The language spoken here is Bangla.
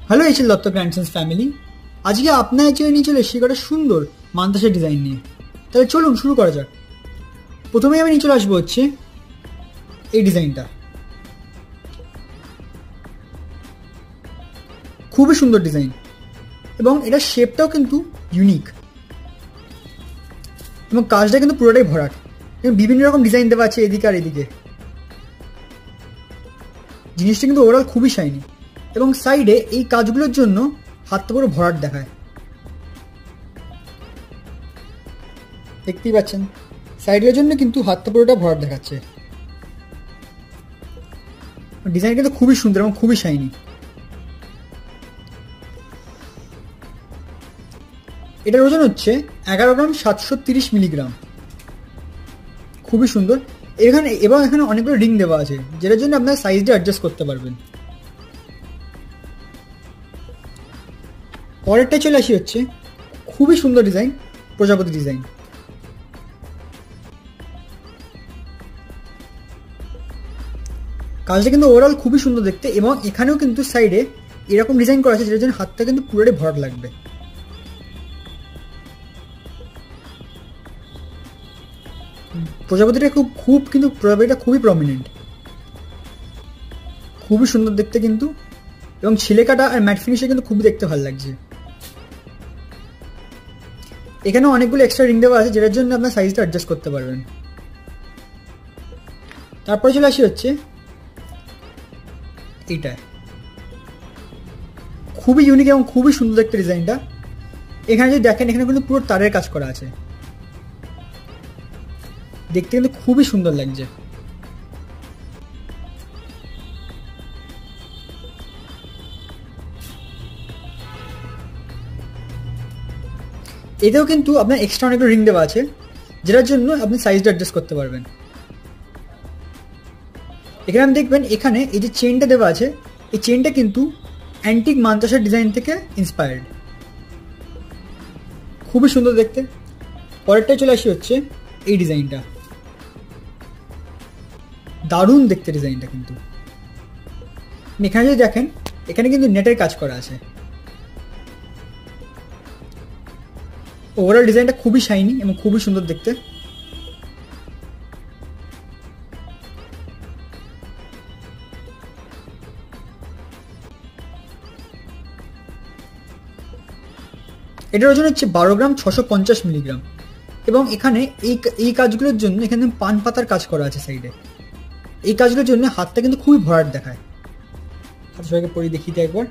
Hello HL Dutta grandsons family. আজকে আপনার চেয়ে নিয়ে চলে এসেছি একটা সুন্দর মান্তাসের ডিজাইন নিয়ে। তাহলে চলুন শুরু করা যাক। প্রথমেই আমি নিয়ে চলে আসবো হচ্ছে এই ডিজাইনটা। খুবই সুন্দর ডিজাইন এবং এটার শেপটাও কিন্তু ইউনিক এবং কাজটা কিন্তু পুরোটাই ভরাট এবং বিভিন্ন রকম ডিজাইন দেওয়া আছে এদিকে আর এদিকে। জিনিসটা কিন্তু ওভারঅল খুবই শাইনি এবং সাইডে এই কাজগুলোর জন্য হাতটা পুরো ভরাট দেখায়। দেখতেই পাচ্ছেন সাইডের জন্য কিন্তু হাতটা পুরোটা ভরাট দেখাচ্ছে। ডিজাইন কিন্তু খুবই সুন্দর এবং খুবই শাইনি। এটার ওজন হচ্ছে 11 গ্রাম 730 মিলিগ্রাম। খুবই সুন্দর এখানে এবং এখানে অনেকগুলো রিং দেওয়া আছে যেটার জন্য আপনার সাইজটা অ্যাডজাস্ট করতে পারবেন। পরেরটা চলে আসি হচ্ছে খুবই সুন্দর ডিজাইন, প্রজাপতি ডিজাইন। কাজটা কিন্তু ওভারঅল খুবই সুন্দর দেখতে এবং এখানেও কিন্তু সাইডে এরকম ডিজাইন করা আছে যেটার জন্য হাতটা কিন্তু পুরোটাই ভরাট লাগবে। প্রজাপতিটা কিন্তু প্রজাপতিটা খুবই প্রমিনেন্ট, খুবই সুন্দর দেখতে কিন্তু এবং ছিলেকাটা আর ম্যাট ফিনিশে কিন্তু খুবই দেখতে ভালো লাগছে। এখানেও অনেকগুলো এক্সট্রা রিং দেওয়া আছে যেটার জন্য আপনার সাইজটা অ্যাডজাস্ট করতে পারবেন। তারপরে চলে আসি হচ্ছে এইটা। খুবই ইউনিক এবং খুবই সুন্দর দেখতে ডিজাইনটা। এখানে যদি দেখেন এখানে কিন্তু পুরো তারের কাজ করা আছে, দেখতে কিন্তু খুবই সুন্দর লাগছে। এতেও কিন্তু আপনার এক্সট্রা অনেকগুলো রিং দেওয়া আছে যেটার জন্য আপনি সাইজটা অ্যাডজাস্ট করতে পারবেন। এখানে আপনি দেখবেন এখানে এই যে চেনটা দেওয়া আছে এই চেনটা কিন্তু অ্যান্টিক মান্তাসার ডিজাইন থেকে ইন্সপায়ার্ড। খুবই সুন্দর দেখতে। পরেরটাই চলে আসি হচ্ছে এই ডিজাইনটা। দারুণ দেখতে ডিজাইনটা কিন্তু। এখানে যদি দেখেন এখানে কিন্তু নেটের কাজ করা আছে। ওভারঅল ডিজাইনটা খুবই শাইনি এবং খুবই সুন্দর দেখতে। এটার ওজন হচ্ছে 12 গ্রাম 650 মিলিগ্রাম এবং এখানে এই কাজগুলোর জন্য এখানে পান পাতার কাজ করা আছে সাইডে। এই কাজগুলোর জন্য হাতটা কিন্তু খুবই ভরাট দেখায়। হাত সবাইকে পরে দেখিয়ে একবার।